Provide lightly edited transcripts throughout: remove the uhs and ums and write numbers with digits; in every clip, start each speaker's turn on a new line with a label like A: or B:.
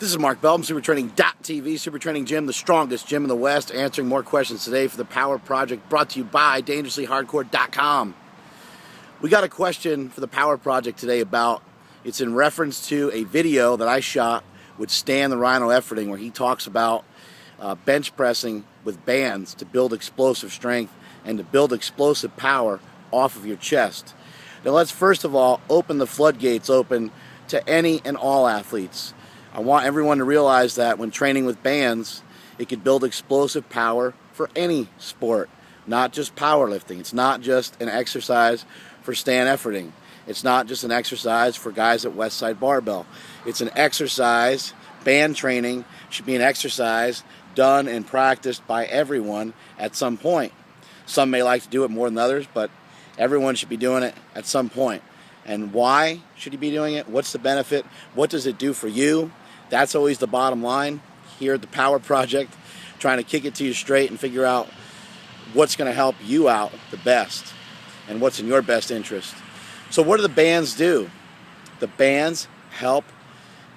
A: This is Mark Bell from SuperTraining.tv, Super Training Gym, the strongest gym in the West, answering more questions today for the Power Project, brought to you by DangerouslyHardcore.com. We got a question for the Power Project today it's in reference to a video that I shot with Stan the Rhino Efforting, where he talks about bench pressing with bands to build explosive strength and to build explosive power off of your chest. Now let's first of all open the floodgates open to any and all athletes. I want everyone to realize that when training with bands, it can build explosive power for any sport, not just powerlifting. It's not just an exercise for Stan Efforting. It's not just an exercise for guys at Westside Barbell. It's an exercise. Band training should be an exercise done and practiced by everyone at some point. Some may like to do it more than others, but everyone should be doing it at some point. And why should you be doing it? What's the benefit? What does it do for you? That's always the bottom line here at the Power Project, trying to kick it to you straight and figure out what's going to help you out the best and what's in your best interest. So what do the bands do? The bands help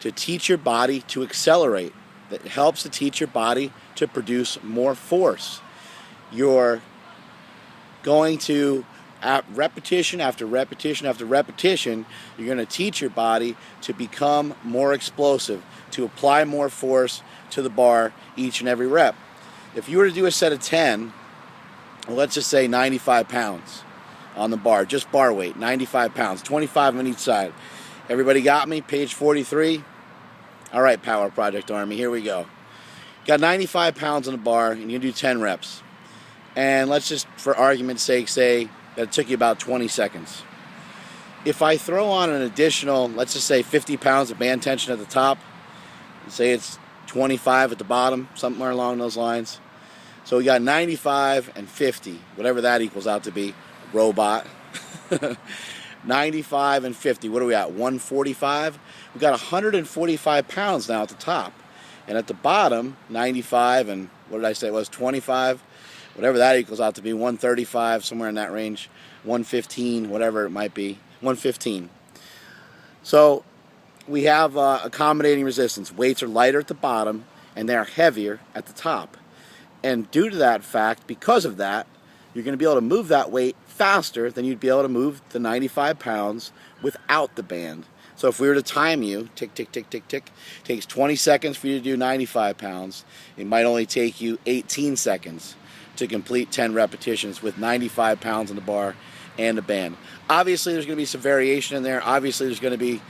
A: to teach your body to accelerate. It helps to teach your body to produce more force. You're going to, repetition after repetition after repetition, you're going to teach your body to become more explosive, to apply more force to the bar each and every rep. If you were to do a set of 10, well, let's just say 95 pounds on the bar, just bar weight, 95 pounds, 25 on each side. Everybody got me? Page 43? All right, Power Project Army, here we go. Got 95 pounds on the bar, and you do 10 reps. And let's just, for argument's sake, say that it took you about 20 seconds. If I throw on an additional, let's just say 50 pounds of band tension at the top, say it's 25 at the bottom, somewhere along those lines. So we got 95 and 50, whatever that equals out to be, robot. 95 and 50, what are we at, 145? We got 145 pounds now at the top. And at the bottom, 95 and, what did I say it was, 25? Whatever that equals out to be, 135, somewhere in that range, 115, whatever it might be, 115. So we have accommodating resistance. Weights are lighter at the bottom, and they're heavier at the top. And due to that fact, because of that, you're going to be able to move that weight faster than you'd be able to move the 95 pounds without the band. So if we were to time you, tick, tick, tick, tick, tick, it takes 20 seconds for you to do 95 pounds. It might only take you 18 seconds to complete 10 repetitions with 95 pounds on the bar and a band. Obviously, there's going to be some variation in there. Obviously, there's going to be,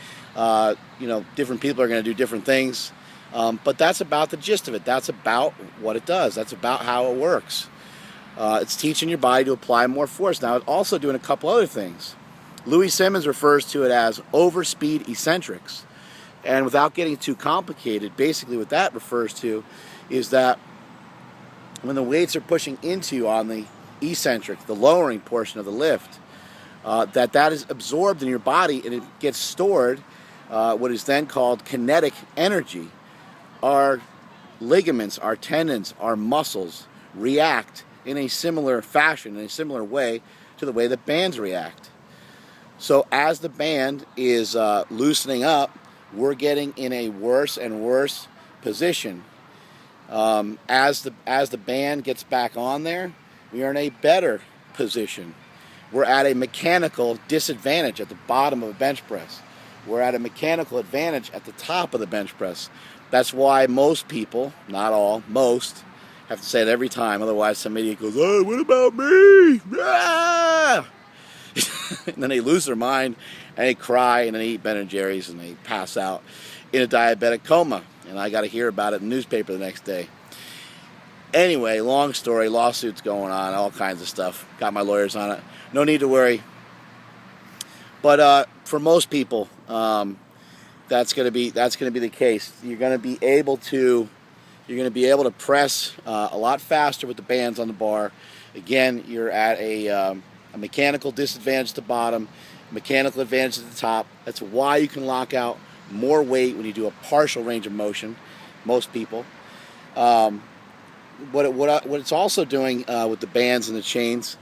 A: different people are going to do different things. But that's about the gist of it. That's about what it does. That's about how it works. It's teaching your body to apply more force. Now, it's also doing a couple other things. Louis Simmons refers to it as overspeed eccentrics. And without getting too complicated, basically what that refers to is that when the weights are pushing into you on the eccentric, the lowering portion of the lift, that is absorbed in your body and it gets stored, what is then called kinetic energy. Our ligaments, our tendons, our muscles react in a similar fashion, in a similar way to the way that bands react. So as the band is loosening up, we're getting in a worse and worse position. As the band gets back on there, we are in a better position. We're at a mechanical disadvantage at the bottom of a bench press. We're at a mechanical advantage at the top of the bench press. That's why most people, not all, most, have to say it every time, otherwise some idiot goes, "Oh, what about me?" Ah! And then they lose their mind, and they cry, and then they eat Ben & Jerry's, and they pass out in a diabetic coma. And I got to hear about it in the newspaper the next day. Anyway, long story, lawsuits going on, all kinds of stuff. Got my lawyers on it. No need to worry. But for most people, that's going to be the case. You're going to be able to press a lot faster with the bands on the bar. Again, you're at a mechanical disadvantage at the bottom, mechanical advantage at the top. That's why you can lock out more weight when you do a partial range of motion. Most people. What it's also doing with the bands and the chains,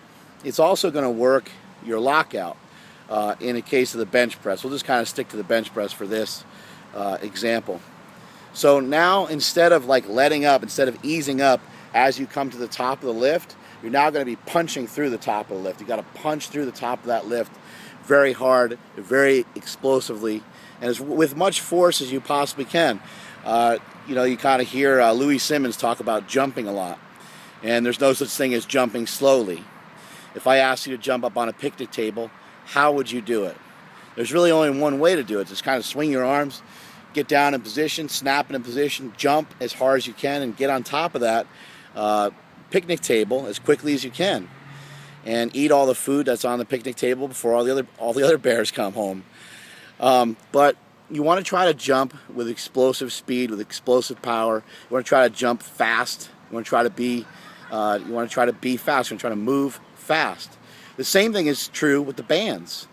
A: it's also going to work your lockout in the case of the bench press. We'll just kind of stick to the bench press for this example. So now, instead of like letting up, instead of easing up as you come to the top of the lift, you're now going to be punching through the top of the lift. You got to punch through the top of that lift very hard, very explosively, and as with much force as you possibly can. You know, you kind of hear Louis Simmons talk about jumping a lot, and there's no such thing as jumping slowly. If I asked you to jump up on a picnic table, how would you do it? There's really only one way to do it. Just kind of swing your arms, get down in position, snap in position, jump as hard as you can, and get on top of that picnic table as quickly as you can, and eat all the food that's on the picnic table before all the other bears come home. But you want to try to jump with explosive speed, with explosive power. You want to try to jump fast. You want to try to be fast. You want to try to move fast. The same thing is true with the bands.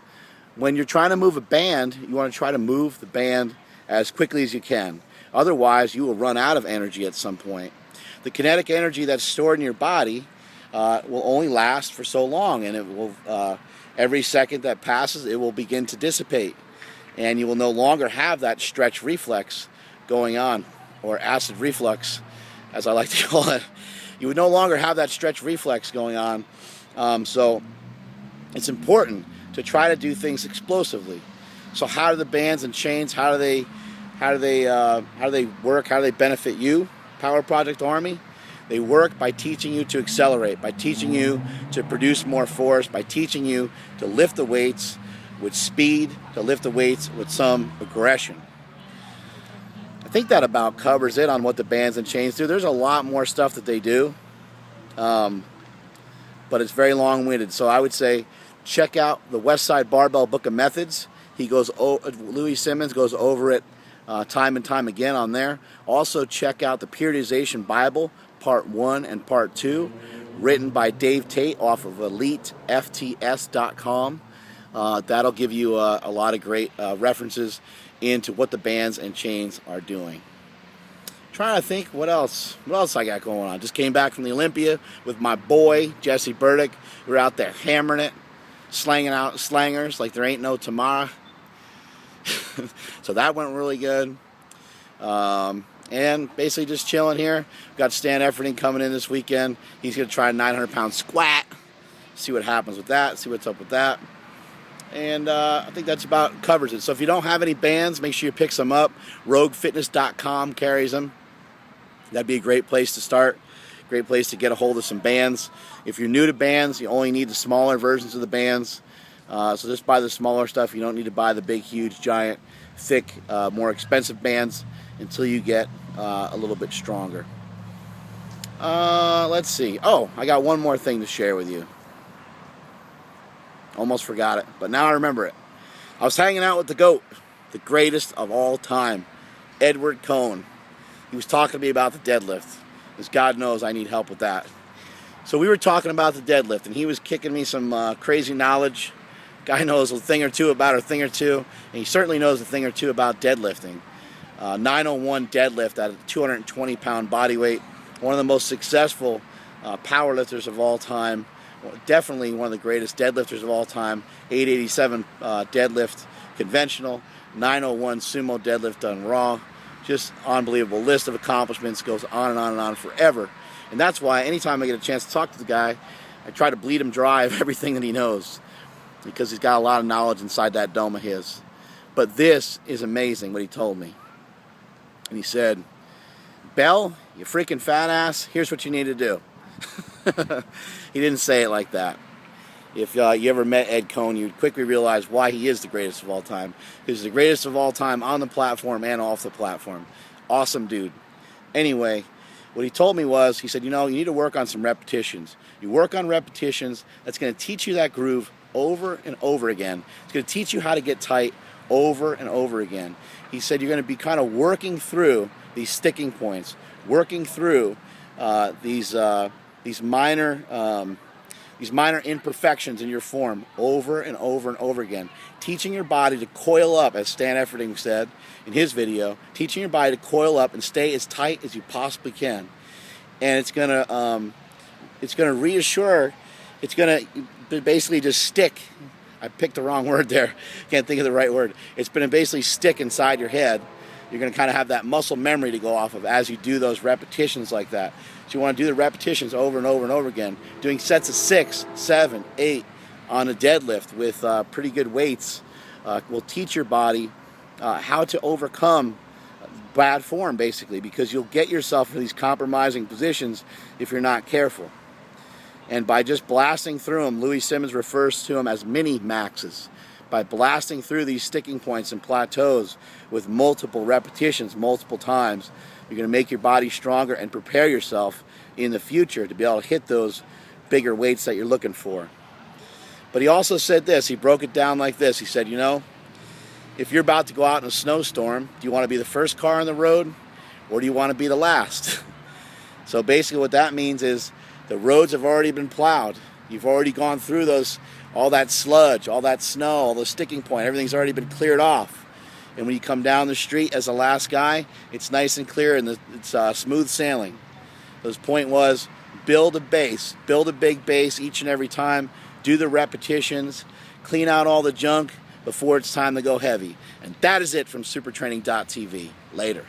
A: When you're trying to move a band, you want to try to move the band as quickly as you can. Otherwise, you will run out of energy at some point. The kinetic energy that's stored in your body will only last for so long, and it will every second that passes, it will begin to dissipate, and you will no longer have that stretch reflex going on, or acid reflux, as I like to call it. You would no longer have that stretch reflex going on. So it's important to try to do things explosively. So how do the bands and chains, how do they work? How do they benefit you, Power Project Army? They work by teaching you to accelerate, by teaching you to produce more force, by teaching you to lift the weights with speed, to lift the weights with some aggression. I think that about covers it on what the bands and chains do. There's a lot more stuff that they do, but it's very long-winded. So I would say check out the Westside Barbell Book of Methods. Louis Simmons goes over it time and time again on there. Also check out the Periodization Bible, Part 1 and Part 2, written by Dave Tate off of EliteFTS.com. That'll give you a lot of great references into what the bands and chains are doing. Trying to think what else I got going on. Just came back from the Olympia with my boy Jesse Burdick. We were out there hammering it, slanging out slangers like there ain't no tomorrow. So that went really good. And basically just chilling here. Got Stan Efforting coming in this weekend. He's going to try a 900-pound squat. See what happens with that. See what's up with that. And I think that's about covers it. So if you don't have any bands, make sure you pick some up. RogueFitness.com carries them. That'd be a great place to start. Great place to get a hold of some bands. If you're new to bands, you only need the smaller versions of the bands. So just buy the smaller stuff. You don't need to buy the big, huge, giant, thick, more expensive bands until you get a little bit stronger. Let's see. Oh, I got one more thing to share with you. Almost forgot it, but now I remember it. I was hanging out with the GOAT, the greatest of all time, Edward Cohn. He was talking to me about the deadlift, because God knows I need help with that. So we were talking about the deadlift, and he was kicking me some crazy knowledge. Guy knows a thing or two about a thing or two, and he certainly knows a thing or two about deadlifting. 901 deadlift at a 220-pound body weight. One of the most successful powerlifters of all time. Definitely one of the greatest deadlifters of all time. 887 deadlift conventional. 901 sumo deadlift done raw. Just unbelievable list of accomplishments. Goes on and on and on forever. And that's why anytime I get a chance to talk to the guy, I try to bleed him dry of everything that he knows, because he's got a lot of knowledge inside that dome of his. But this is amazing what he told me. And he said, Bell, you freaking fat ass, here's what you need to do. He didn't say it like that. If you ever met Ed Cohn, you'd quickly realize why he is the greatest of all time. He's the greatest of all time on the platform and off the platform. Awesome dude. Anyway, what he told me was, he said, you need to work on some repetitions. You work on repetitions, that's going to teach you that groove over and over again. It's going to teach you how to get tight over and over again. He said you're going to be kind of working through these sticking points, working through these minor imperfections in your form over and over and over again. Teaching your body to coil up, as Stan Efforting said in his video, teaching your body to coil up and stay as tight as you possibly can. And it's gonna reassure, it's gonna basically just stick. I picked the wrong word there. Can't think of the right word. It's gonna basically stick inside your head you're going to kind of have that muscle memory to go off of as you do those repetitions like that. So you want to do the repetitions over and over and over again, doing sets of 6, 7, 8 on a deadlift with pretty good weights will teach your body how to overcome bad form, basically, because you'll get yourself into these compromising positions if you're not careful. And by just blasting through them, Louis Simmons refers to them as mini maxes. By blasting through these sticking points and plateaus with multiple repetitions, multiple times, you're going to make your body stronger and prepare yourself in the future to be able to hit those bigger weights that you're looking for. But he also said this, he broke it down like this. He said, you know, if you're about to go out in a snowstorm, do you want to be the first car on the road or do you want to be the last? So basically what that means is the roads have already been plowed. You've already gone through all that sludge, all that snow, all the sticking point. Everything's already been cleared off. And when you come down the street as the last guy, it's nice and clear and it's smooth sailing. So his point was build a base, build a big base each and every time, do the repetitions, clean out all the junk before it's time to go heavy. And that is it from supertraining.tv. Later.